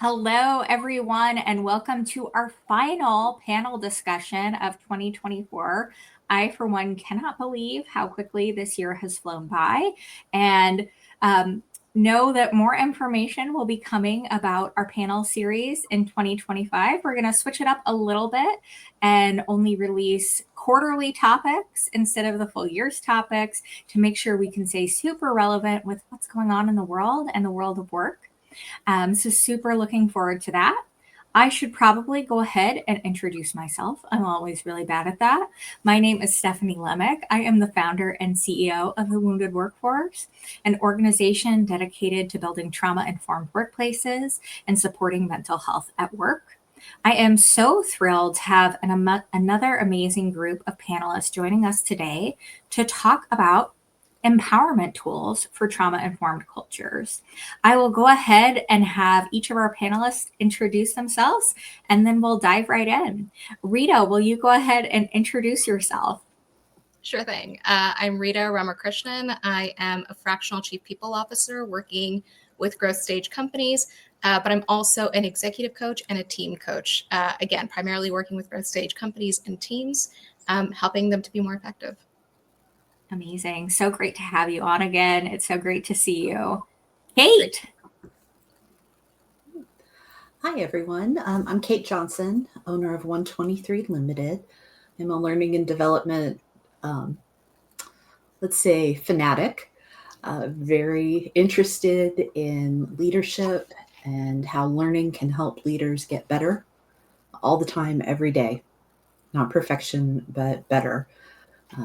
Hello, everyone, and welcome to our final panel discussion of 2024. I, for one, cannot believe how quickly this year has flown by, and know that more information will be coming about our panel series in 2025. We're going to switch it up a little bit and only release quarterly topics instead of the full year's topics to make sure we can stay super relevant with what's going on in the world and the world of work. So super looking forward to that. I should probably go ahead and introduce myself. I'm always really bad at that. My name is Stephanie Lemick. I am the founder and CEO of the Wounded Workforce, an organization dedicated to building trauma-informed workplaces and supporting mental health at work. I am so thrilled to have another amazing group of panelists joining us today to talk about empowerment tools for trauma-informed cultures. I will go ahead and have each of our panelists introduce themselves, and then we'll dive right in. Rita, will you go ahead and introduce yourself? Sure thing. I'm Rita Ramakrishnan. I am a fractional chief people officer working with growth stage companies, but I'm also an executive coach and a team coach. Again, primarily working with growth stage companies and teams, helping them to be more effective. Amazing. So great to have you on again. It's so great to see you. Kate. Hi, everyone. I'm Kate Johnson, owner of 123 Limited. I'm a learning and development, fanatic, very interested in leadership and how learning can help leaders get better all the time, every day. Not perfection, but better.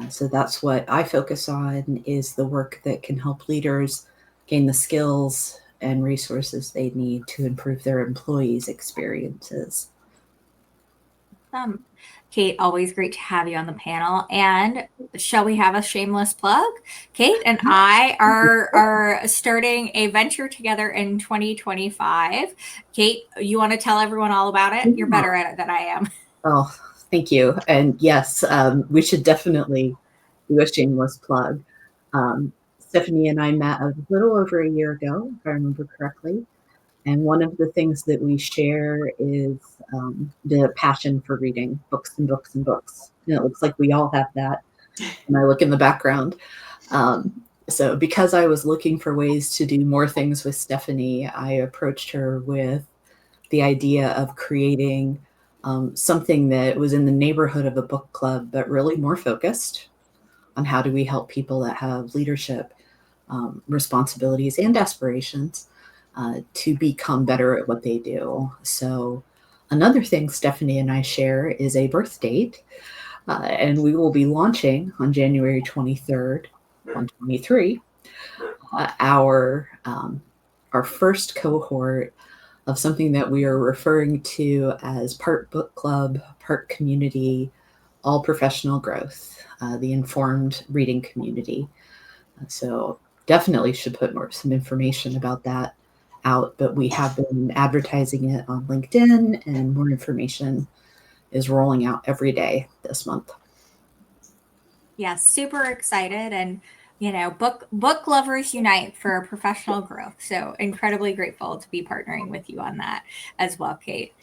So that's what I focus on, is the work that can help leaders gain the skills and resources they need to improve their employees' experiences. Kate, always great to have you on the panel. And shall we have a shameless plug? Kate and I are starting a venture together in 2025. Kate, you want to tell everyone all about it? You're better at it than I am. Oh, thank you. And yes, we should definitely do a shameless plug. Stephanie and I met a little over a year ago, if I remember correctly. And one of the things that we share is the passion for reading books and books and books. And it looks like we all have that when I look in the background. So because I was looking for ways to do more things with Stephanie, I approached her with the idea of creating something that was in the neighborhood of a book club, but really more focused on how do we help people that have leadership responsibilities and aspirations to become better at what they do. So another thing Stephanie and I share is a birth date, and we will be launching on January 23rd, 2023, our first cohort of something that we are referring to as part book club, part community, all professional growth, the informed reading community. So definitely should put some information about that out, but we have been advertising it on LinkedIn, and more information is rolling out every day this month. Yes, super excited. And book lovers unite for professional growth. So incredibly grateful to be partnering with you on that as well, Kate.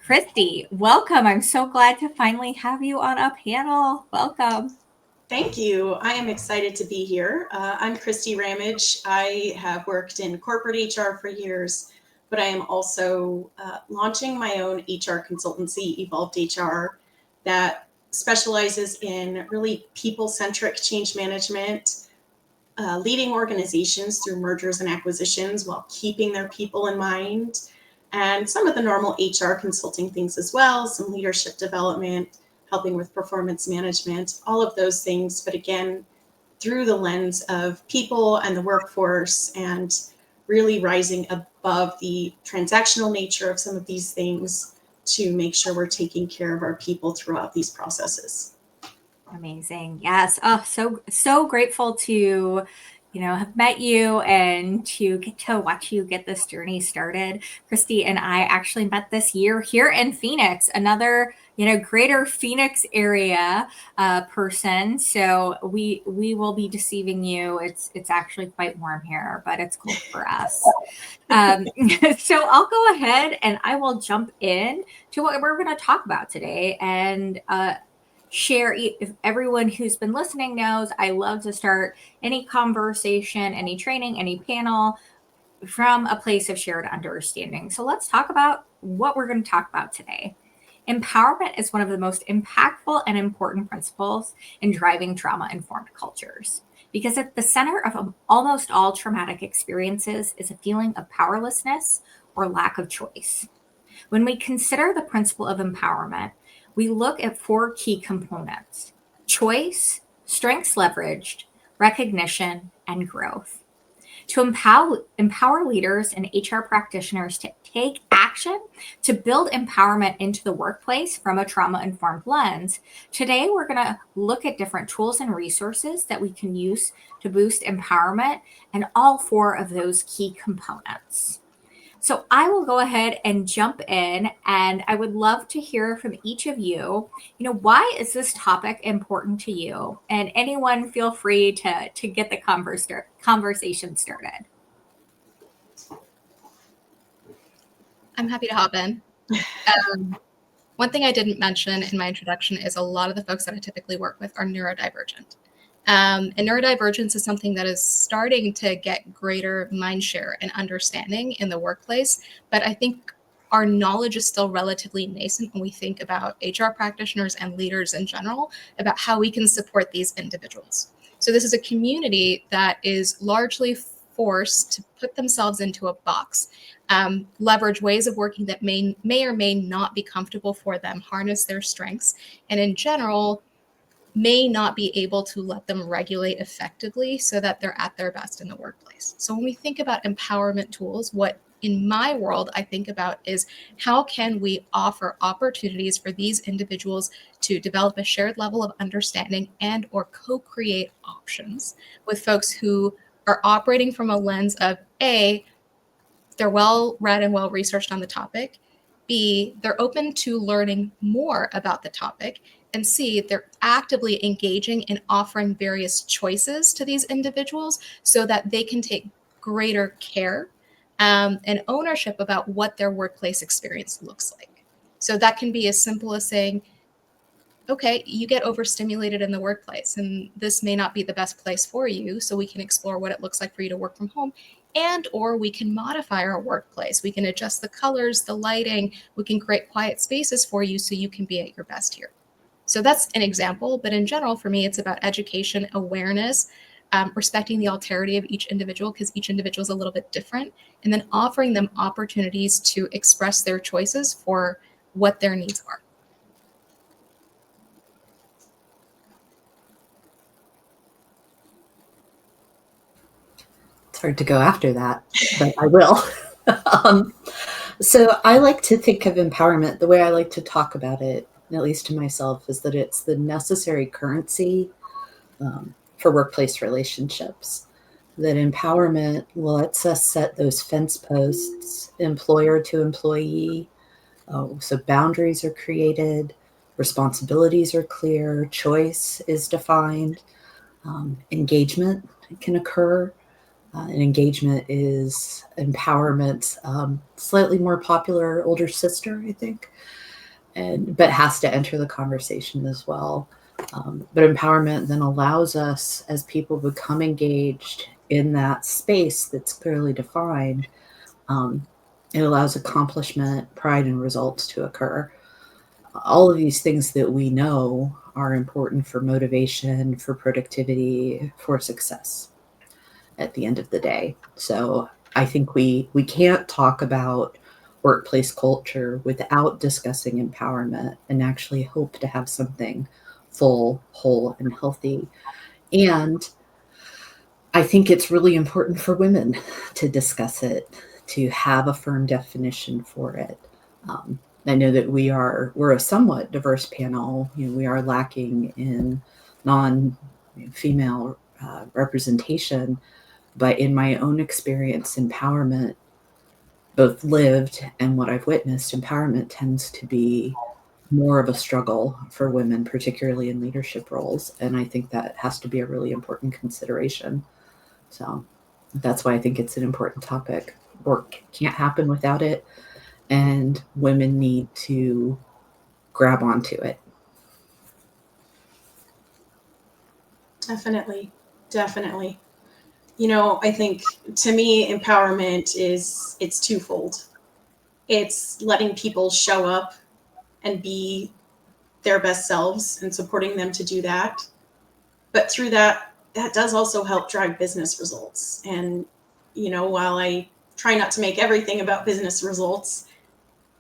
Christy, welcome. I'm so glad to finally have you on a panel. Welcome. Thank you. I am excited to be here. I'm Christy Ramage. I have worked in corporate HR for years, but I am also launching my own HR consultancy, Evolved HR, that specializes in really people-centric change management, leading organizations through mergers and acquisitions while keeping their people in mind, and some of the normal HR consulting things as well, some leadership development, helping with performance management, all of those things. But again, through the lens of people and the workforce, and really rising above the transactional nature of some of these things to make sure we're taking care of our people throughout these processes. Amazing. Yes. Oh, so grateful to, have met you and to get to watch you get this journey started. Christy and I actually met this year here in Phoenix, another greater Phoenix area person. So we will be deceiving you. It's actually quite warm here, but it's cold for us. So I'll go ahead and I will jump in to what we're going to talk about today and share. If everyone who's been listening knows, I love to start any conversation, any training, any panel from a place of shared understanding. So let's talk about what we're going to talk about today. Empowerment is one of the most impactful and important principles in driving trauma-informed cultures, because at the center of almost all traumatic experiences is a feeling of powerlessness or lack of choice. When we consider the principle of empowerment, we look at 4 key components: choice, strengths leveraged, recognition, and growth. To empower leaders and HR practitioners to take action to build empowerment into the workplace from a trauma-informed lens, today we're going to look at different tools and resources that we can use to boost empowerment and all 4 of those key components. So I will go ahead and jump in, and I would love to hear from each of you. Why is this topic important to you? And anyone feel free to get the conversation started. I'm happy to hop in. One thing I didn't mention in my introduction is a lot of the folks that I typically work with are neurodivergent. And neurodivergence is something that is starting to get greater mind share and understanding in the workplace. But I think our knowledge is still relatively nascent when we think about HR practitioners and leaders in general about how we can support these individuals. So this is a community that is largely forced to put themselves into a box, leverage ways of working that may or may not be comfortable for them, harness their strengths, and in general, may not be able to let them regulate effectively so that they're at their best in the workplace. So when we think about empowerment tools, what in my world I think about is how can we offer opportunities for these individuals to develop a shared level of understanding and or co-create options with folks who are operating from a lens of A, they're well read and well researched on the topic, B, they're open to learning more about the topic, and C, they're actively engaging in offering various choices to these individuals so that they can take greater care and ownership about what their workplace experience looks like. So that can be as simple as saying, okay, you get overstimulated in the workplace, and this may not be the best place for you, so we can explore what it looks like for you to work from home. And or we can modify our workplace. We can adjust the colors, the lighting. We can create quiet spaces for you so you can be at your best here. So that's an example, but in general, for me, it's about education, awareness, respecting the alterity of each individual because each individual is a little bit different, and then offering them opportunities to express their choices for what their needs are. It's hard to go after that, but I will. So I like to think of empowerment, the way I like to talk about it, at least to myself, is that it's the necessary currency for workplace relationships. That empowerment lets us set those fence posts, employer to employee. So boundaries are created, responsibilities are clear, choice is defined, engagement can occur. And engagement is empowerment's slightly more popular older sister, I think, but has to enter the conversation as well. But empowerment then allows us as people become engaged in that space that's clearly defined. It allows accomplishment, pride, and results to occur. All of these things that we know are important for motivation, for productivity, for success at the end of the day. So I think we can't talk about workplace culture without discussing empowerment and actually hope to have something full, whole, and healthy. And I think it's really important for women to discuss it, to have a firm definition for it. I know that we're a somewhat diverse panel. We are lacking in non-female representation, But in my own experience, empowerment, both lived and what I've witnessed, empowerment tends to be more of a struggle for women, particularly in leadership roles. And I think that has to be a really important consideration. So that's why I think it's an important topic. Work can't happen without it, and women need to grab onto it. Definitely. Definitely. You know, I think to me, empowerment it's twofold. It's letting people show up and be their best selves and supporting them to do that. But through that, that does also help drive business results. And, you know, while I try not to make everything about business results,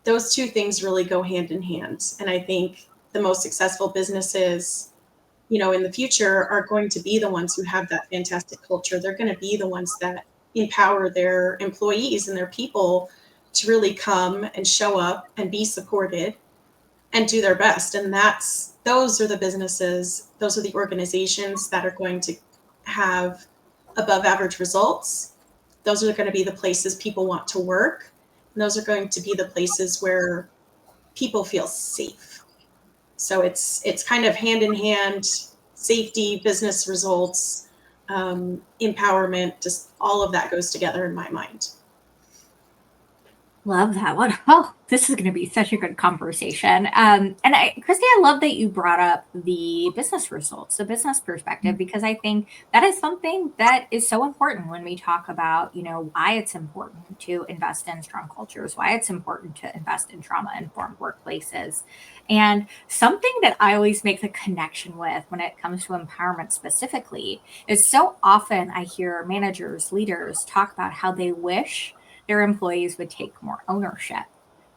those two things really go hand in hand. And I think the most successful businesses, you know, in the future are going to be the ones who have that fantastic culture. They're going to be the ones that empower their employees and their people to really come and show up and be supported and do their best. And those are the businesses, those are the organizations that are going to have above average results. Those are going to be the places people want to work. And those are going to be the places where people feel safe. So it's kind of hand in hand, safety, business results, empowerment, just all of that goes together in my mind. Love that one. Oh, this is going to be such a good conversation. Christy, I love that you brought up the business results, the business perspective, because I think that is something that is so important when we talk about, you know, why it's important to invest in strong cultures, why it's important to invest in trauma-informed workplaces. And something that I always make the connection with when it comes to empowerment specifically is so often I hear managers, leaders talk about how they wish their employees would take more ownership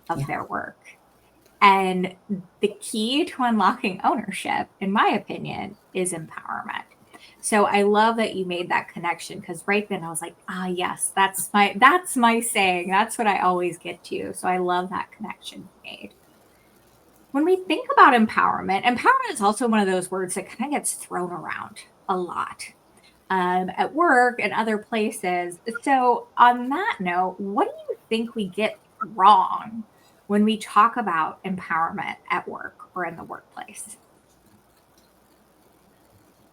of their work. And the key to unlocking ownership, in my opinion, is empowerment. So I love that you made that connection, because right then I was like, yes, that's my saying. That's what I always get to. So I love that connection you made. When we think about empowerment is also one of those words that kind of gets thrown around a lot. At work and other places. So, on that note, what do you think we get wrong when we talk about empowerment at work or in the workplace?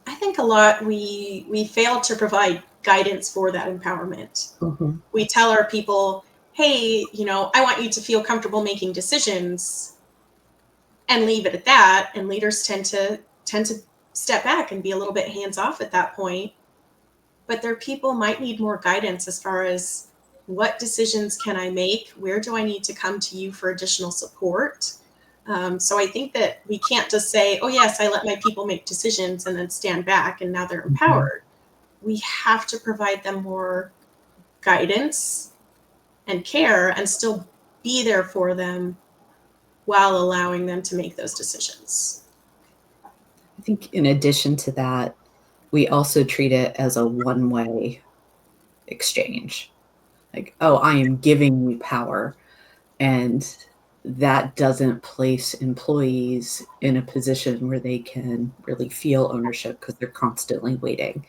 I think a lot we fail to provide guidance for that empowerment. Mm-hmm. We tell our people, hey, you know, I want you to feel comfortable making decisions, and leave it at that. And leaders tend to step back and be a little bit hands off at that point. But their people might need more guidance as far as what decisions can I make? Where do I need to come to you for additional support? So I think that we can't just say, oh, yes, I let my people make decisions and then stand back and now they're empowered. We have to provide them more guidance and care and still be there for them while allowing them to make those decisions. I think in addition to that, we also treat it as a one-way exchange. Like, oh, I am giving you power. And that doesn't place employees in a position where they can really feel ownership, because they're constantly waiting.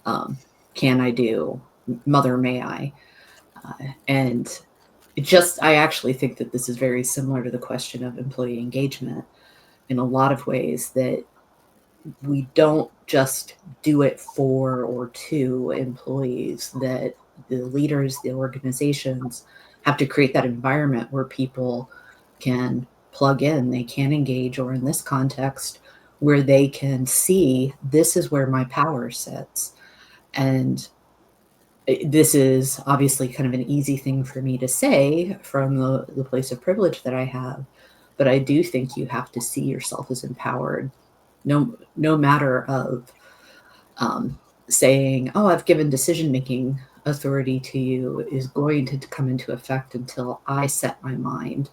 Can I do? Mother, may I? And I actually think that this is very similar to the question of employee engagement in a lot of ways, that we don't just do it for or to employees, that the leaders, the organizations have to create that environment where people can plug in, they can engage, or in this context, where they can see this is where my power sits. And this is obviously kind of an easy thing for me to say from the place of privilege that I have, but I do think you have to see yourself as empowered, no matter of saying, oh, I've given decision-making authority to you, is going to come into effect until I set my mind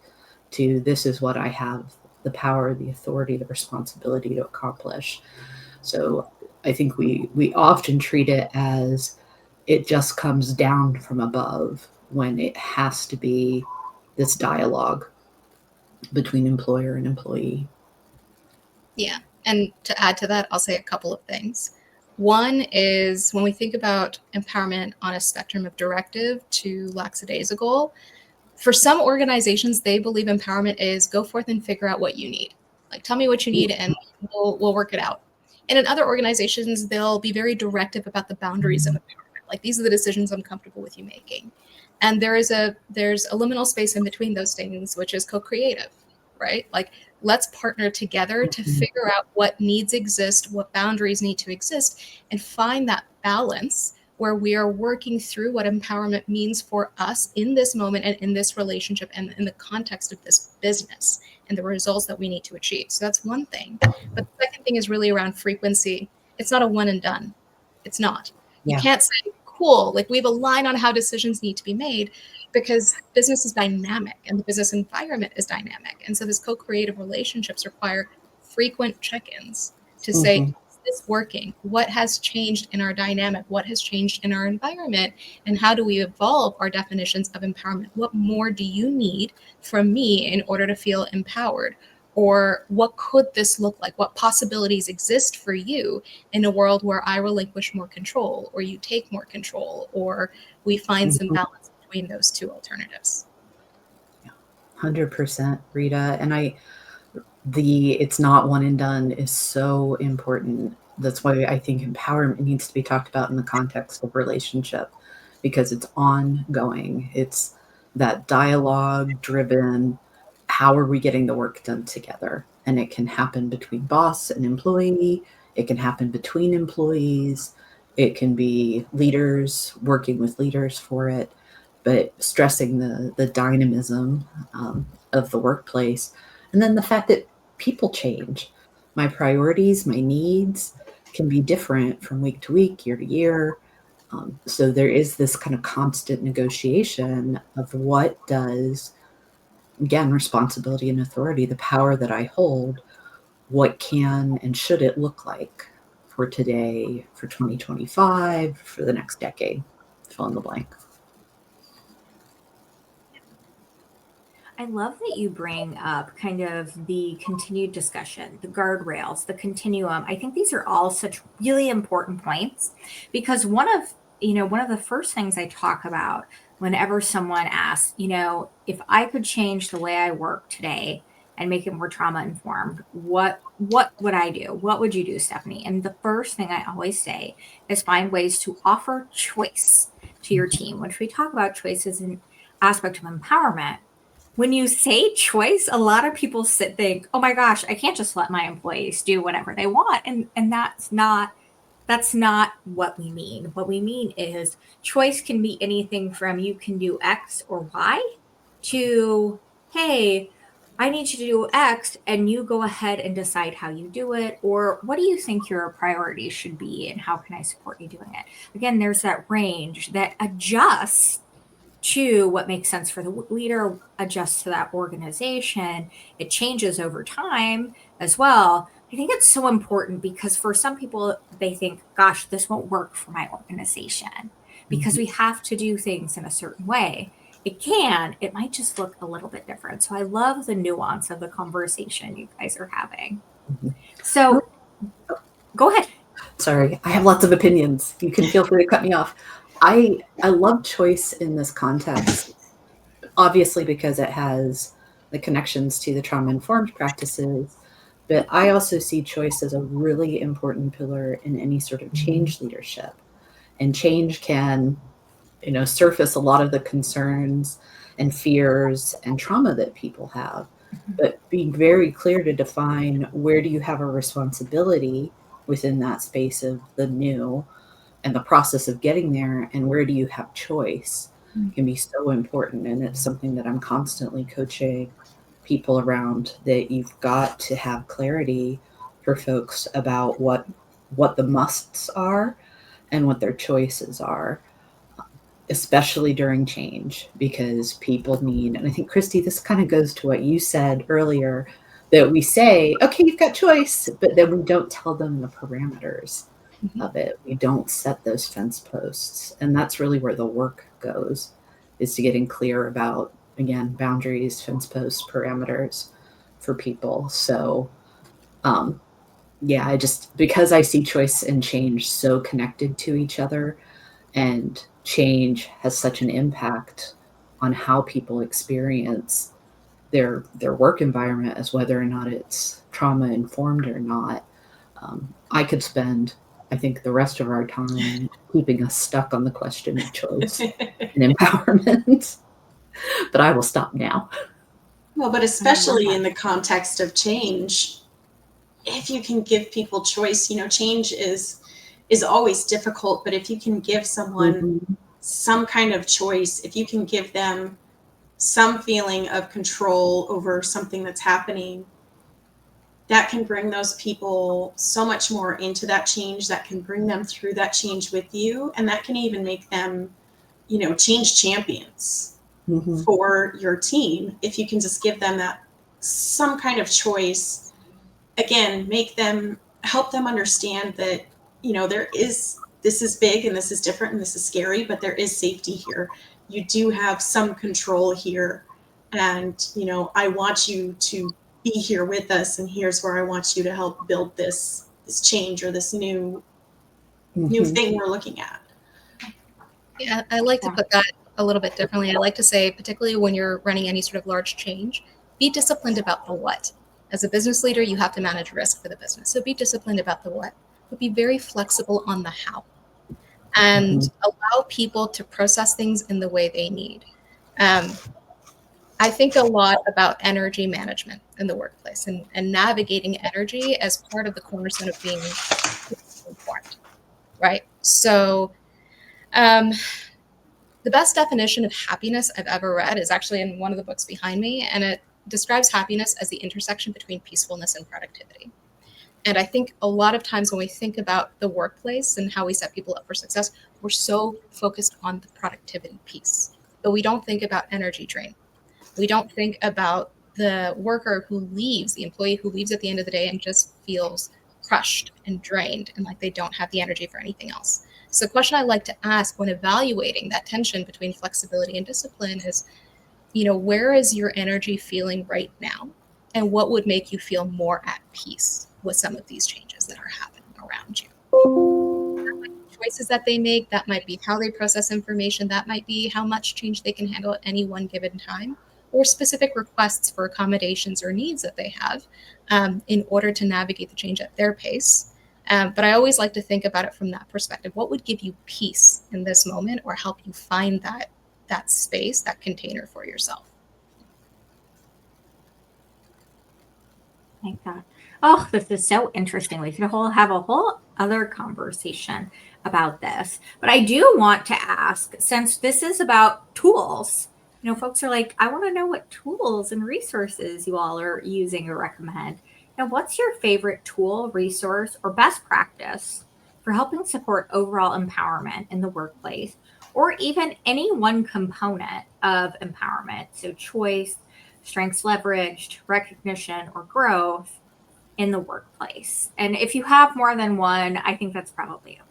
to this is what I have the power, the authority, the responsibility to accomplish. So I think we often treat it as it just comes down from above, when it has to be this dialogue between employer and employee. Yeah. And to add to that, I'll say a couple of things. One is when we think about empowerment on a spectrum of directive to lackadaisical, for some organizations, they believe empowerment is go forth and figure out what you need. Like, tell me what you need and we'll work it out. And in other organizations, they'll be very directive about the boundaries of empowerment. Like, these are the decisions I'm comfortable with you making. And there's a liminal space in between those things, which is co-creative, right? Like, let's partner together to figure out what needs exist, what boundaries need to exist, and find that balance where we are working through what empowerment means for us in this moment and in this relationship and in the context of this business and the results that we need to achieve. So that's one thing. But the second thing is really around frequency. It's not a one and done. It's not. You can't say, cool, like we have a line on how decisions need to be made, because business is dynamic and the business environment is dynamic. And so these co-creative relationships require frequent check-ins to say, is this working? What has changed in our dynamic? What has changed in our environment? And how do we evolve our definitions of empowerment? What more do you need from me in order to feel empowered? Or what could this look like? What possibilities exist for you in a world where I relinquish more control, or you take more control, or we find some balance between those two alternatives? 100%, Rita. And it's not one and done is so important. That's why I think empowerment needs to be talked about in the context of relationship, because it's ongoing. It's that dialogue driven, how are we getting the work done together? And it can happen between boss and employee. It can happen between employees. It can be leaders working with leaders for it, but stressing the dynamism of the workplace. And then the fact that people change. My priorities, my needs can be different from week to week, year to year. So there is this kind of constant negotiation of what does, again, responsibility and authority, the power that I hold, what can and should it look like for today, for 2025, for the next decade, fill in the blank. I love that you bring up kind of the continued discussion, the guardrails, the continuum. I think these are all such really important points, because one of the first things I talk about whenever someone asks, if I could change the way I work today and make it more trauma informed, what would I do? What would you do, Stephanie? And the first thing I always say is find ways to offer choice to your team, which we talk about choice as an aspect of empowerment. When you say choice, a lot of people think, "Oh my gosh, I can't just let my employees do whatever they want." And that's not what we mean. What we mean is choice can be anything from you can do X or Y to, "Hey, I need you to do X and you go ahead and decide how you do it," or "What do you think your priorities should be and how can I support you doing it?" Again, there's that range that adjusts to what makes sense for the leader, adjusts to that organization. It changes over time as well. I think it's so important because for some people, they think, gosh, this won't work for my organization because we have to do things in a certain way. It might just look a little bit different. So I love the nuance of the conversation you guys are having. So go ahead. Sorry, I have lots of opinions. You can feel free to cut me off. I love choice in this context, obviously because it has the connections to the trauma-informed practices, but I also see choice as a really important pillar in any sort of change leadership. And change can, surface a lot of the concerns and fears and trauma that people have, but being very clear to define where do you have a responsibility within that space of the new and the process of getting there, and where do you have choice can be so important. And it's something that I'm constantly coaching people around, that you've got to have clarity for folks about what the musts are and what their choices are, especially during change, because people need, and I think, Christy, this kind of goes to what you said earlier, that we say, okay, you've got choice, but then we don't tell them the parameters of it. We don't set those fence posts. And that's really where the work goes, is to getting clear about, again, boundaries, fence posts, parameters for people. So yeah, because I see choice and change so connected to each other, and change has such an impact on how people experience their work environment, as whether or not it's trauma informed or not. I could spend, I think, the rest of our time keeping us stuck on the question of choice and empowerment, but I will stop now. Well, but especially in the context of change, if you can give people choice, change is always difficult, but if you can give someone Mhm. some kind of choice, if you can give them some feeling of control over something that's happening, that can bring those people so much more into that change, that can bring them through that change with you, and that can even make them, change champions Mhm. for your team if you can just give them that some kind of choice. Again, help them understand that, this is big and this is different and this is scary, but there is safety here. You do have some control here, and I want you to be here with us, and here's where I want you to help build this change or this new Mhm. thing we're looking at. Yeah, I like to put that a little bit differently. I like to say, particularly when you're running any sort of large change, be disciplined about the what. As a business leader, you have to manage risk for the business. So be disciplined about the what, but be very flexible on the how, and Mhm. allow people to process things in the way they need. Um, I think a lot about energy management in the workplace, and navigating energy as part of the cornerstone of being informed, right? So, um, the best definition of happiness I've ever read is actually in one of the books behind me, and it describes happiness as the intersection between peacefulness and productivity. And I think a lot of times when we think about the workplace and how we set people up for success, we're so focused on the productivity piece, but we don't think about energy drain. We don't think about the worker who leaves, the employee who leaves at the end of the day and just feels crushed and drained and like they don't have the energy for anything else. So the question I like to ask when evaluating that tension between flexibility and discipline is, where is your energy feeling right now? And what would make you feel more at peace with some of these changes that are happening around you? Choices that they make, that might be how they process information, that might be how much change they can handle at any one given time, or specific requests for accommodations or needs that they have in order to navigate the change at their pace. But I always like to think about it from that perspective. What would give you peace in this moment or help you find that space, that container for yourself? Like that. Oh, this is so interesting. We could have a whole other conversation about this. But I do want to ask, since this is about tools, folks are like, I want to know what tools and resources you all are using or recommend. Now, what's your favorite tool, resource, or best practice for helping support overall empowerment in the workplace, or even any one component of empowerment? So, choice, strengths leveraged, recognition, or growth in the workplace. And if you have more than one, I think that's probably okay.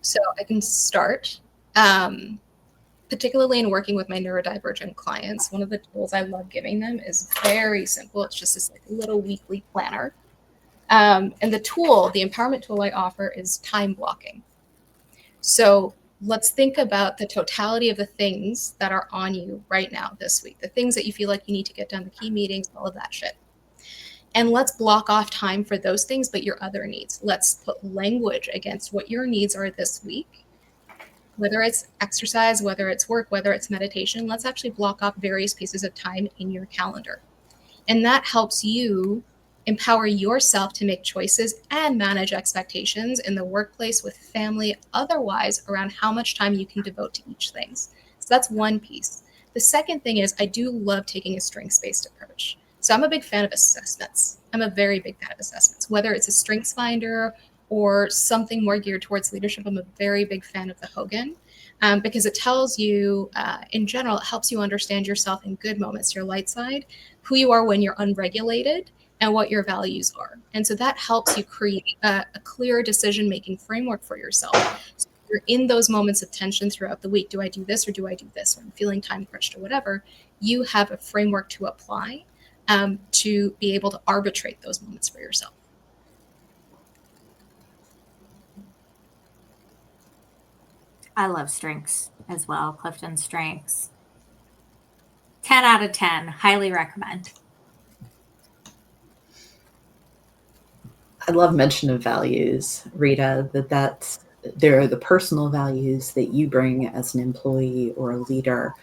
So I can start. Particularly in working with my neurodivergent clients, one of the tools I love giving them is very simple. It's just this like little weekly planner. And the empowerment tool I offer is time blocking. So let's think about the totality of the things that are on you right now this week, the things that you feel like you need to get done, the key meetings, all of that shit. And let's block off time for those things, but your other needs. Let's put language against what your needs are this week, whether it's exercise, whether it's work, whether it's meditation. Let's actually block off various pieces of time in your calendar. And that helps you empower yourself to make choices and manage expectations in the workplace, with family, otherwise, around how much time you can devote to each thing. So that's one piece. The second thing is I do love taking a strengths-based approach. So I'm a big fan of assessments. I'm a very big fan of assessments, whether it's a strengths finder or something more geared towards leadership. I'm a very big fan of the Hogan. Because it tells you, in general, it helps you understand yourself in good moments, your light side, who you are when you're unregulated, and what your values are. And so that helps you create a clear decision-making framework for yourself. So you're in those moments of tension throughout the week, do I do this or do I do this? Or I'm feeling time crunched or whatever, you have a framework to apply to be able to arbitrate those moments for yourself. I love strengths as well, Clifton strengths. 10 out of 10, highly recommend. I love mention of values, Rita, there are the personal values that you bring as an employee or a leader.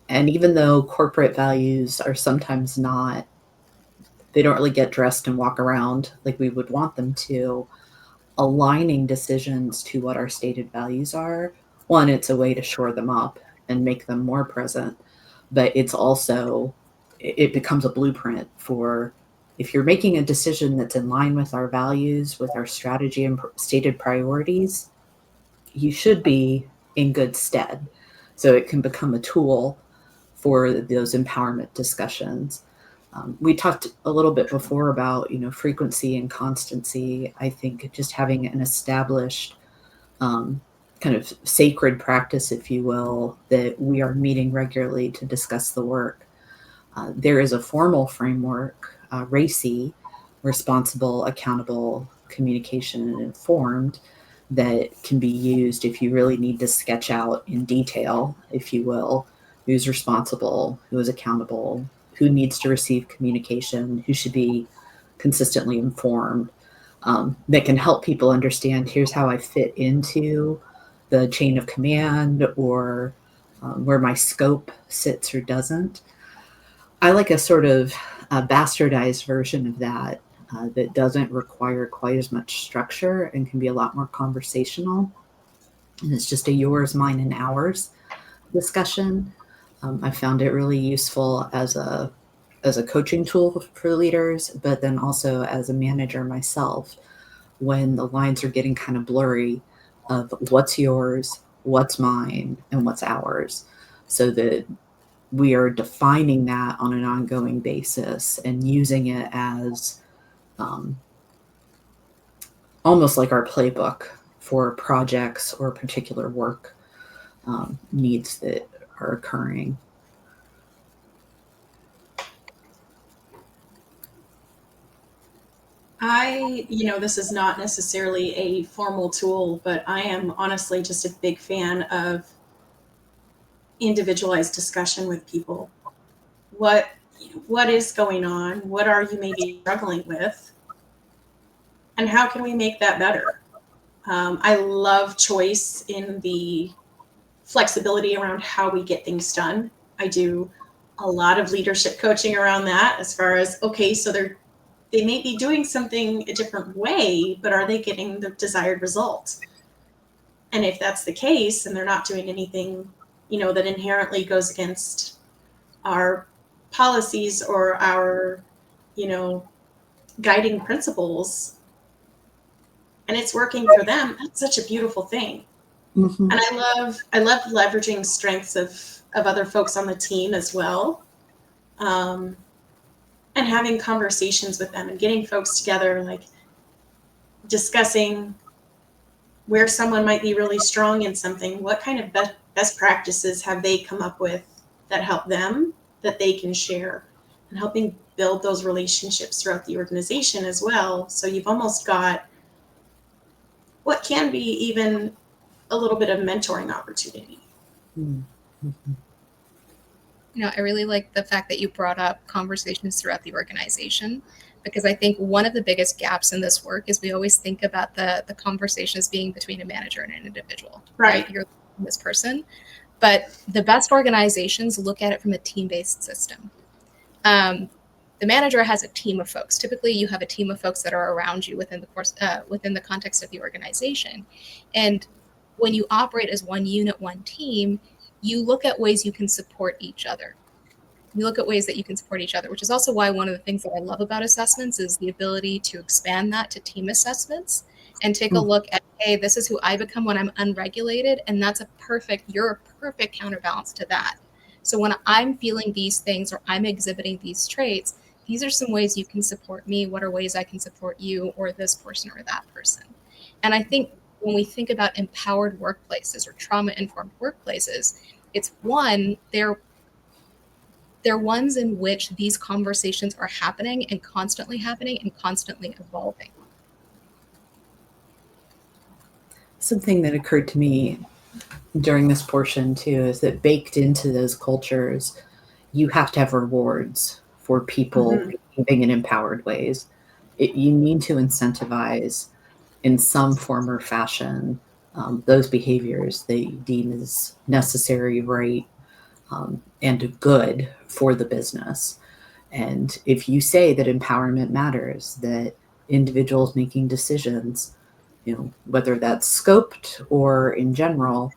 And even though corporate values are sometimes not, they don't really get dressed and walk around like we would want them to, aligning decisions to what our stated values are, one, it's a way to shore them up and make them more present, but it's also, it becomes a blueprint for, if you're making a decision that's in line with our values, with our strategy and stated priorities, you should be in good stead. So it can become a tool for those empowerment discussions. We talked a little bit before about, frequency and constancy. I think just having an established kind of sacred practice, if you will, that we are meeting regularly to discuss the work. There is a formal framework, RACI, responsible, accountable, communication, and informed, that can be used if you really need to sketch out in detail, if you will, who's responsible, who is accountable, who needs to receive communication, who should be consistently informed, that can help people understand, here's how I fit into the chain of command, or where my scope sits or doesn't. I like a sort of bastardized version of that, that doesn't require quite as much structure and can be a lot more conversational. And it's just a yours, mine, and ours discussion. I found it really useful as a coaching tool for leaders, but then also as a manager myself, when the lines are getting kind of blurry of what's yours, what's mine, and what's ours, so that we are defining that on an ongoing basis and using it as almost like our playbook for projects or particular work needs that are occurring. This is not necessarily a formal tool, but I am honestly just a big fan of individualized discussion with people. What is going on? What are you maybe struggling with? And how can we make that better? I love choice in the flexibility around how we get things done. I do a lot of leadership coaching around that, as far as, okay, so they may be doing something a different way, but are they getting the desired result? And if that's the case, and they're not doing anything, that inherently goes against our policies or our, guiding principles, and it's working for them, that's such a beautiful thing. Mm-hmm. And I love leveraging strengths of other folks on the team as well. And having conversations with them and getting folks together, like discussing where someone might be really strong in something, what kind of best practices have they come up with that help them, that they can share, and helping build those relationships throughout the organization as well. So you've almost got what can be even a little bit of mentoring opportunity. Mm-hmm. I really like the fact that you brought up conversations throughout the organization, because I think one of the biggest gaps in this work is we always think about the conversations being between a manager and an individual, right? You're this person, but the best organizations look at it from a team-based system. The manager has a team of folks. Typically, you have a team of folks that are around you within the context of the organization, and when you operate as one unit, one team, you look at ways you can support each other. You look at ways that you can support each other, which is also why one of the things that I love about assessments is the ability to expand that to team assessments and take a look at, hey, this is who I become when I'm unregulated, and you're a perfect counterbalance to that. So when I'm feeling these things or I'm exhibiting these traits, these are some ways you can support me. What are ways I can support you or this person or that person? And I think when we think about empowered workplaces or trauma-informed workplaces, it's one, they're ones in which these conversations are happening and constantly evolving. Something that occurred to me during this portion too is that baked into those cultures, you have to have rewards for people behaving in empowered ways. You need to incentivize in some form or fashion those behaviors they deem as necessary, right, and good for the business. And if you say that empowerment matters, that individuals making decisions, whether that's scoped or in general,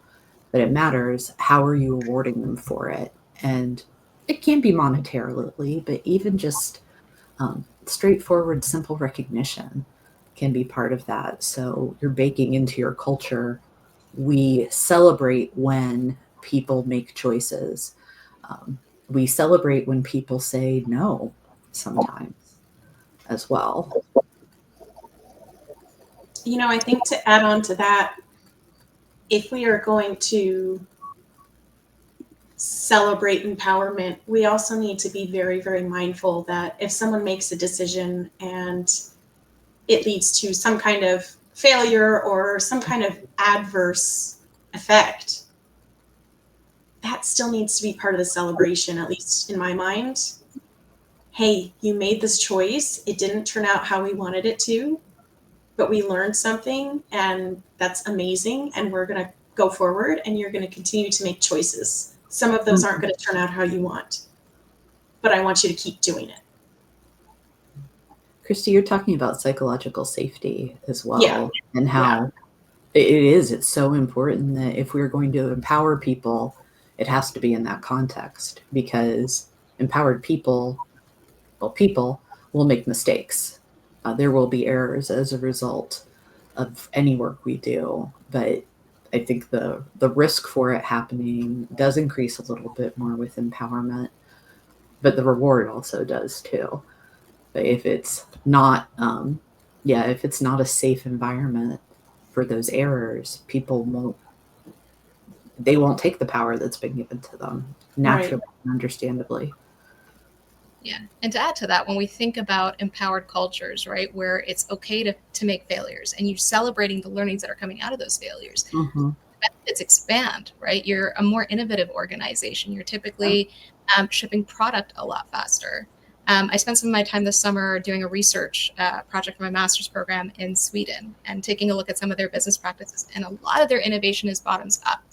that it matters, how are you awarding them for it? And it can be monetarily, but even just straightforward, simple recognition can be part of that. So you're baking into your culture. We celebrate when people make choices. We celebrate when people say no sometimes as well. I think to add on to that, if we are going to celebrate empowerment, we also need to be very, very mindful that if someone makes a decision and it leads to some kind of failure or some kind of adverse effect, that still needs to be part of the celebration, at least in my mind. Hey, you made this choice. It didn't turn out how we wanted it to, but we learned something, and that's amazing. And we're going to go forward, and you're going to continue to make choices. Some of those aren't going to turn out how you want, but I want you to keep doing it. Christy, you're talking about psychological safety as well, Yeah. and how it's so important that if we're going to empower people, it has to be in that context, because empowered people will make mistakes. There will be errors as a result of any work we do, but I think the risk for it happening does increase a little bit more with empowerment, but the reward also does too. But if it's not, if it's not a safe environment for those errors, people won't take the power that's been given to them naturally, and understandably. Yeah. And to add to that, when we think about empowered cultures, right, where it's okay to make failures and you're celebrating the learnings that are coming out of those failures, benefits expand, right? You're a more innovative organization. You're typically shipping product a lot faster. I spent some of my time this summer doing a research project for my master's program in Sweden and taking a look at some of their business practices. And a lot of their innovation is bottoms up,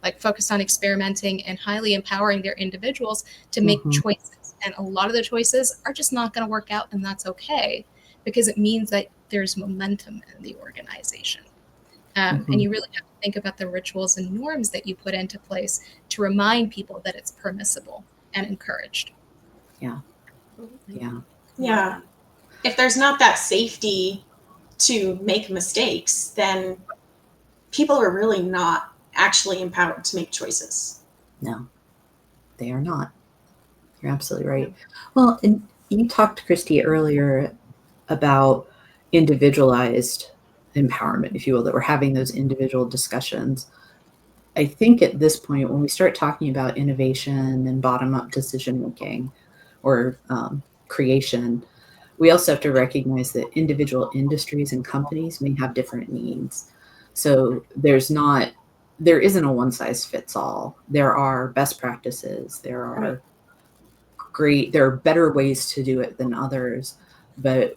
like focused on experimenting and highly empowering their individuals to make choices. And a lot of the choices are just not going to work out, and that's okay, because it means that there's momentum in the organization. And you really have to think about the rituals and norms that you put into place to remind people that it's permissible and encouraged. Yeah. If there's not that safety to make mistakes, then people are really not actually empowered to make choices. No, they are not. You're absolutely right. Well, and you talked, Christy, earlier about individualized empowerment, if you will, that we're having those individual discussions. I think at this point, when we start talking about innovation and bottom-up decision-making or creation, we also have to recognize that individual industries and companies may have different needs. So there isn't a one-size-fits-all. There are best practices. There are better ways to do it than others. But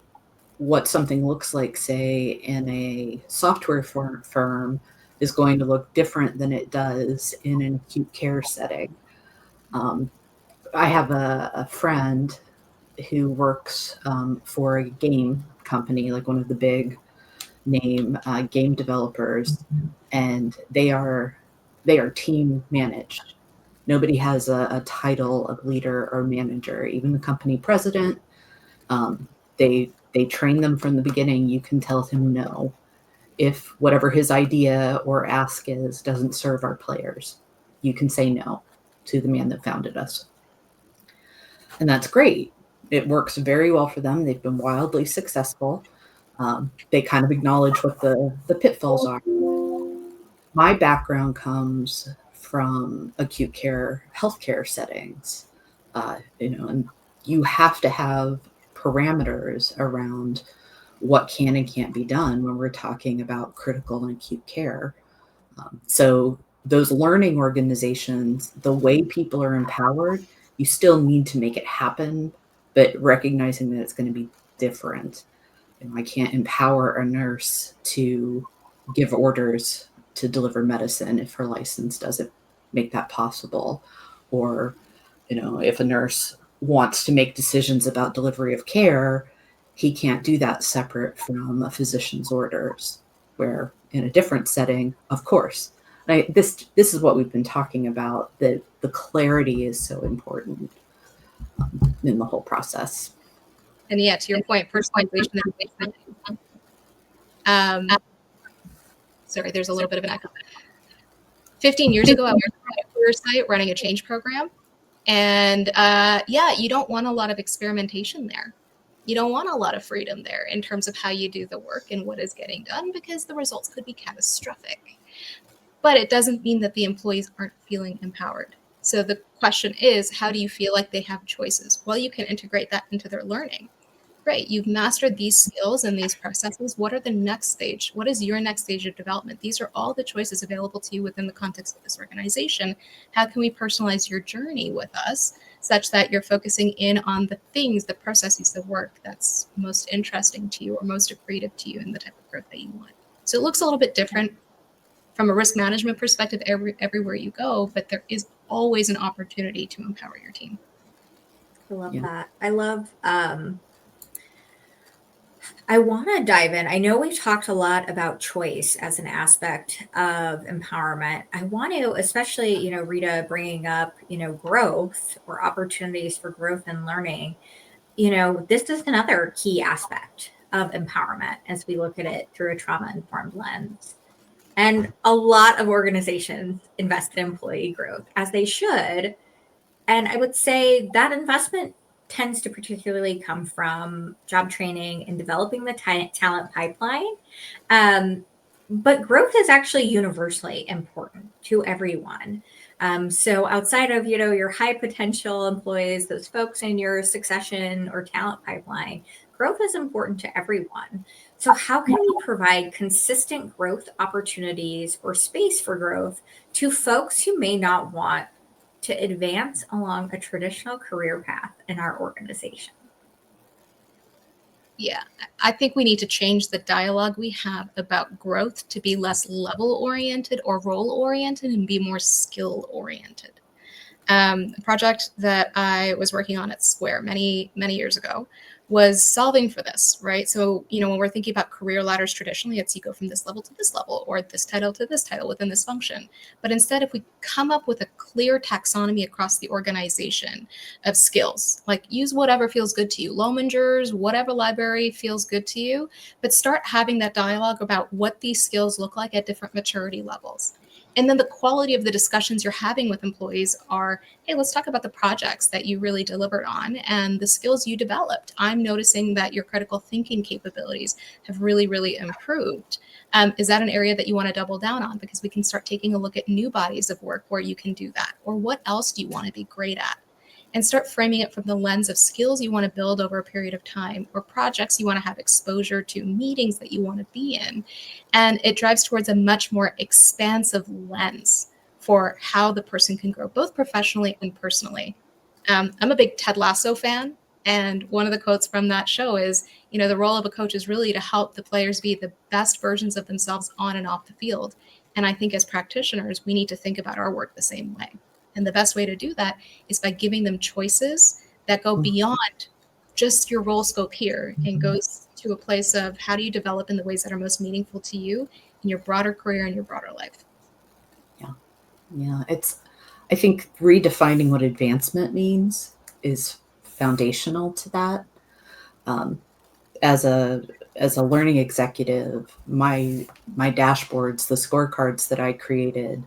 what something looks like, say, in a software firm is going to look different than it does in an acute care setting. I have a friend who works for a game company, like one of the big name game developers, and they are team managed. Nobody has a title of leader or manager. Even the company president, they train them from the beginning. You can tell him no if whatever his idea or ask is doesn't serve our players. You can say no to the man that founded us. And that's great. It works very well for them. They've been wildly successful. They kind of acknowledge what the pitfalls are. My background comes from acute care, healthcare settings, and you have to have parameters around what can and can't be done when we're talking about critical and acute care. So those learning organizations, the way people are empowered, you still need to make it happen, but recognizing that it's going to be different. I can't empower a nurse to give orders to deliver medicine if her license doesn't make that possible. Or, if a nurse wants to make decisions about delivery of care, he can't do that separate from a physician's orders, where in a different setting, of course. This is what we've been talking about, that the clarity is so important in the whole process. And yeah, to your point, personalization is amazing. Sorry, there's a little bit of an echo. 15 years ago, I was at a career site running a change program. And you don't want a lot of experimentation there. You don't want a lot of freedom there in terms of how you do the work and what is getting done, because the results could be catastrophic. But it doesn't mean that the employees aren't feeling empowered. So the question is, how do you feel like they have choices? Well, you can integrate that into their learning. Great, you've mastered these skills and these processes. What are the next stage? What is your next stage of development? These are all the choices available to you within the context of this organization. How can we personalize your journey with us such that you're focusing in on the things, the processes, the work that's most interesting to you or most accretive to you in the type of growth that you want? So it looks a little bit different from a risk management perspective everywhere you go, but there is always an opportunity to empower your team. I love that. I want to dive in. I know we've talked a lot about choice as an aspect of empowerment. I want to, especially, Rita bringing up, growth or opportunities for growth and learning. This is another key aspect of empowerment as we look at it through a trauma-informed lens. And a lot of organizations invest in employee growth, as they should. And I would say that investment tends to particularly come from job training and developing the talent pipeline. But growth is actually universally important to everyone. So outside of, your high potential employees, those folks in your succession or talent pipeline, growth is important to everyone. So how can we provide consistent growth opportunities or space for growth to folks who may not want to advance along a traditional career path in our organization? Yeah, I think we need to change the dialogue we have about growth to be less level oriented or role oriented and be more skill oriented. A project that I was working on at Square many, many years ago was solving for this, right? So, when we're thinking about career ladders, traditionally it's you go from this level to this level or this title to this title within this function. But instead, if we come up with a clear taxonomy across the organization of skills, like use whatever feels good to you, Lomingers, whatever library feels good to you, but start having that dialogue about what these skills look like at different maturity levels. And then the quality of the discussions you're having with employees are, hey, let's talk about the projects that you really delivered on and the skills you developed. I'm noticing that your critical thinking capabilities have really, really improved. Is that an area that you want to double down on? Because we can start taking a look at new bodies of work where you can do that. Or what else do you want to be great at? And start framing it from the lens of skills you want to build over a period of time or projects you want to have exposure to, meetings that you want to be in. And it drives towards a much more expansive lens for how the person can grow, both professionally and personally. I'm a big Ted Lasso fan. And one of the quotes from that show is, the role of a coach is really to help the players be the best versions of themselves on and off the field. And I think as practitioners, we need to think about our work the same way. And the best way to do that is by giving them choices that go beyond just your role scope here and goes to a place of how do you develop in the ways that are most meaningful to you in your broader career and your broader life. Yeah. I think redefining what advancement means is foundational to that. As a learning executive, my dashboards, the scorecards that I created,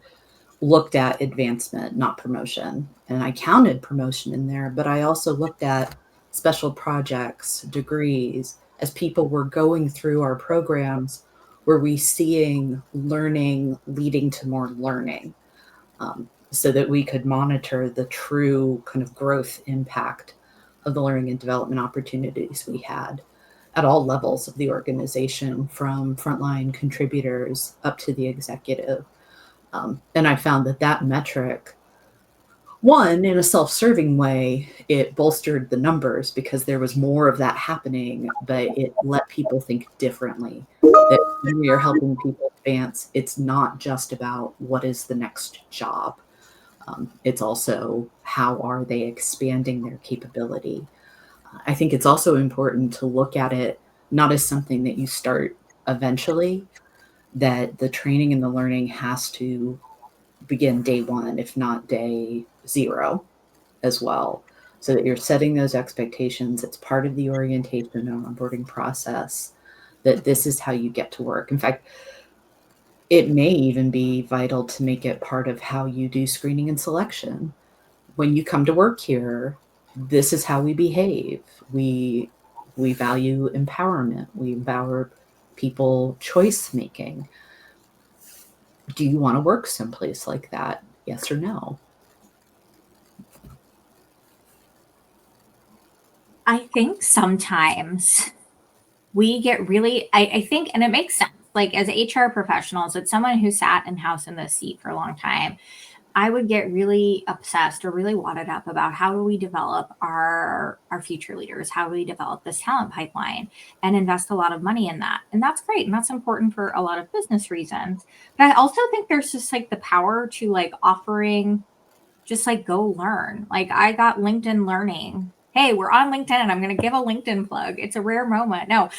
looked at advancement, not promotion. And I counted promotion in there, but I also looked at special projects, degrees. As people were going through our programs, were we seeing learning leading to more learning, so that we could monitor the true kind of growth impact of the learning and development opportunities we had at all levels of the organization, from frontline contributors up to the executive. And I found that metric, one, in a self-serving way, it bolstered the numbers because there was more of that happening, but it let people think differently. That when you're helping people advance, it's not just about what is the next job. It's also how are they expanding their capability. I think it's also important to look at it not as something that you start eventually, that the training and the learning has to begin day one, if not day zero as well, so that you're setting those expectations. It's part of the orientation and onboarding process, that this is how you get to work. In fact, it may even be vital to make it part of how you do screening and selection. When you come to work here, this is how we behave. We value empowerment. We empower people choice making. Do you want to work someplace like that? Yes or no? I think sometimes we get really, I think, and it makes sense. Like as HR professionals, it's someone who sat in house in this seat for a long time. I would get really obsessed or really wadded up about how do we develop our future leaders? How do we develop this talent pipeline and invest a lot of money in that? And that's great. And that's important for a lot of business reasons. But I also think there's just like the power to like offering just like go learn. Like I got LinkedIn Learning. Hey, we're on LinkedIn and I'm going to give a LinkedIn plug. It's a rare moment. No,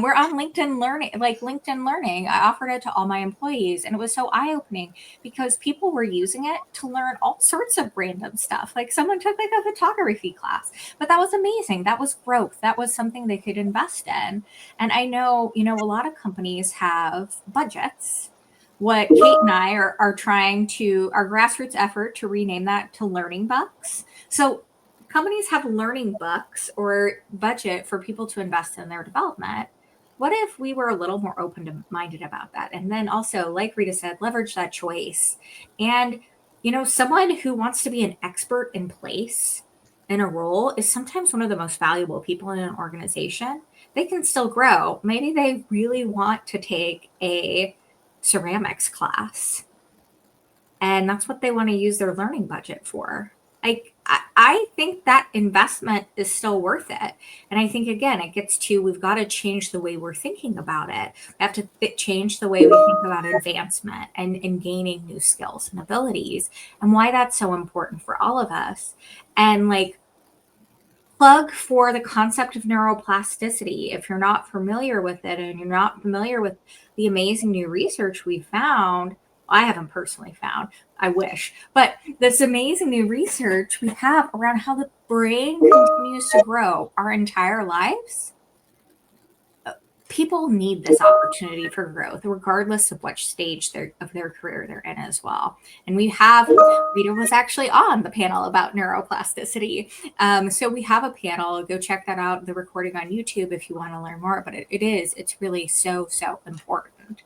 we're on LinkedIn Learning, like LinkedIn Learning. I offered it to all my employees and it was so eye opening because people were using it to learn all sorts of random stuff. Like someone took like a photography class, but that was amazing. That was growth. That was something they could invest in. And I know, a lot of companies have budgets. What Kate and I are trying to, our grassroots effort to rename that to Learning Bucks. So companies have learning bucks or budget for people to invest in their development. What if we were a little more open minded about that? And then also, like Rita said, leverage that choice. And, someone who wants to be an expert in place in a role is sometimes one of the most valuable people in an organization. They can still grow. Maybe they really want to take a ceramics class and that's what they want to use their learning budget for. I think that investment is still worth it. And I think, again, it gets to we've got to change the way we're thinking about it. We have to change the way we think about advancement and gaining new skills and abilities and why that's so important for all of us. And like, plug for the concept of neuroplasticity. If you're not familiar with it and you're not familiar with the amazing new research we found, I haven't personally found, I wish, but this amazing new research we have around how the brain continues to grow our entire lives. People need this opportunity for growth, regardless of which stage of their career they're in as well. And Rita was actually on the panel about neuroplasticity. So we have a panel. Go check that out, the recording on YouTube if you want to learn more. But it's really so, so important.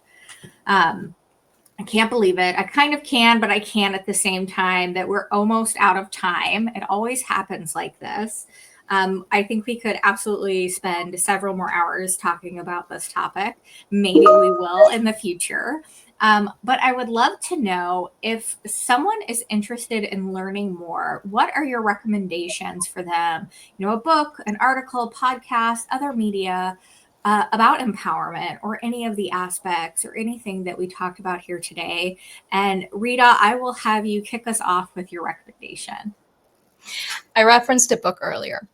I can't believe it. I kind of can, but I can't at the same time that we're almost out of time. It always happens like this. I think we could absolutely spend several more hours talking about this topic. Maybe we will in the future. But I would love to know if someone is interested in learning more, what are your recommendations for them? A book, an article, podcast, other media about empowerment or any of the aspects or anything that we talked about here today. And Rita, I will have you kick us off with your recommendation. I referenced a book earlier,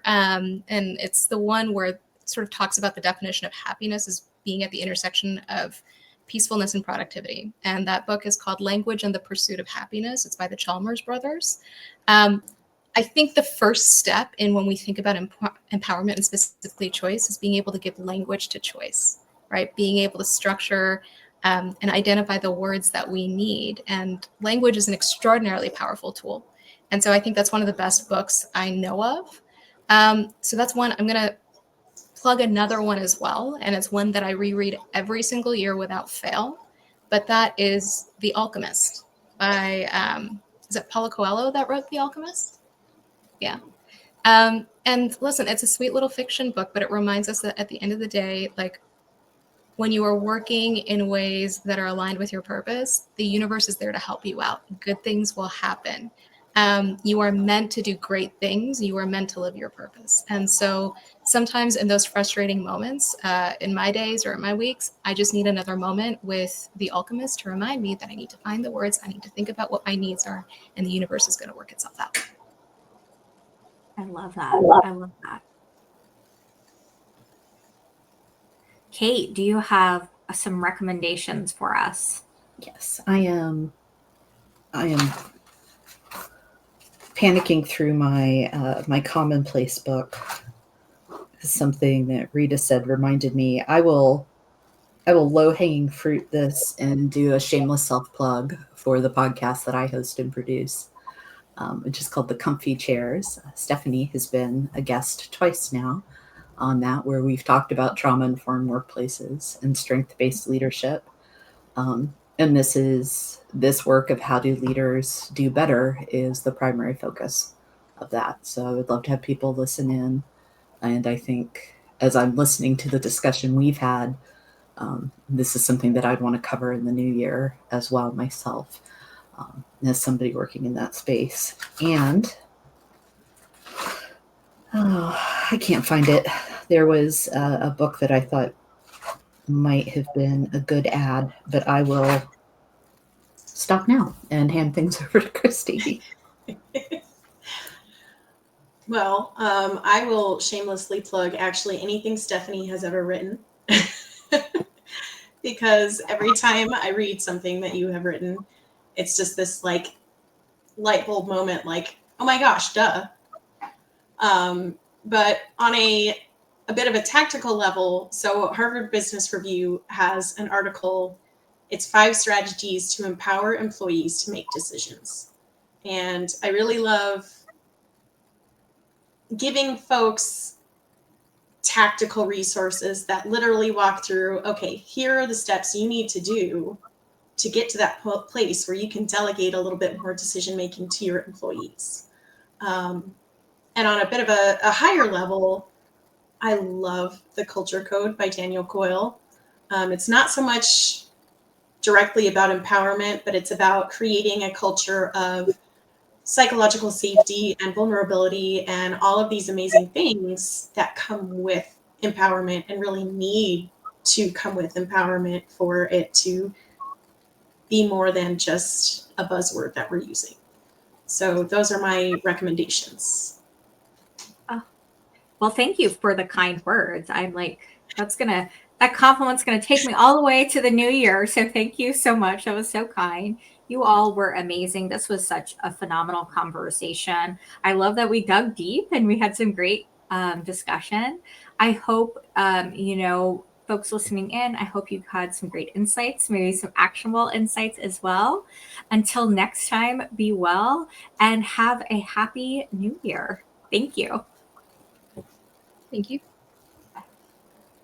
and it's the one where it sort of talks about the definition of happiness as being at the intersection of peacefulness and productivity. And that book is called Language and the Pursuit of Happiness. It's by the Chalmers brothers. I think the first step in when we think about empowerment and specifically choice is being able to give language to choice, right? Being able to structure and identify the words that we need. And language is an extraordinarily powerful tool. And so I think that's one of the best books I know of. So that's one. I'm going to plug another one as well, and it's one that I reread every single year without fail. But that is The Alchemist by is it Paulo Coelho that wrote The Alchemist? Yeah. And listen, it's a sweet little fiction book, but it reminds us that at the end of the day, like when you are working in ways that are aligned with your purpose, the universe is there to help you out. Good things will happen. You are meant to do great things. You are meant to live your purpose. And so sometimes in those frustrating moments, in my days or in my weeks, I just need another moment with The Alchemist to remind me that I need to find the words, I need to think about what my needs are, and the universe is going to work itself out. I love that. I love that. Kate, do you have some recommendations for us? Yes, I am panicking through my commonplace book. Something that Rita said reminded me. I will low hanging fruit this and do a shameless self plug for the podcast that I host and produce, which is called The Comfy Chairs. Stephanie has been a guest twice now on that, where we've talked about trauma informed workplaces and strength based leadership. And this work of how do leaders do better is the primary focus of that. So I would love to have people listen in. And I think as I'm listening to the discussion we've had, this is something that I'd want to cover in the new year as well myself, as somebody working in that space. And I can't find it. There was a book that I thought might have been a good ad, but I will stop now and hand things over to Christy. Well, I will shamelessly plug actually anything Stephanie has ever written. Because every time I read something that you have written, it's just this like light bulb moment, like, oh my gosh, duh. But on a bit of a tactical level, so Harvard Business Review has an article. It's 5 strategies to empower employees to make decisions. And I really love giving folks tactical resources that literally walk through, okay, here are the steps you need to do to get to that place where you can delegate a little bit more decision making to your employees. And on a bit of a higher level, I love The Culture Code by Daniel Coyle. It's not so much directly about empowerment, but it's about creating a culture of psychological safety and vulnerability and all of these amazing things that come with empowerment and really need to come with empowerment for it to be more than just a buzzword that we're using. So those are my recommendations. Well, thank you for the kind words. I'm like, that compliment's gonna take me all the way to the new year. So thank you so much. That was so kind. You all were amazing. This was such a phenomenal conversation. I love that we dug deep and we had some great discussion. I hope, folks listening in, I hope you had some great insights, maybe some actionable insights as well. Until next time, be well and have a happy new year. Thank you. Thank you.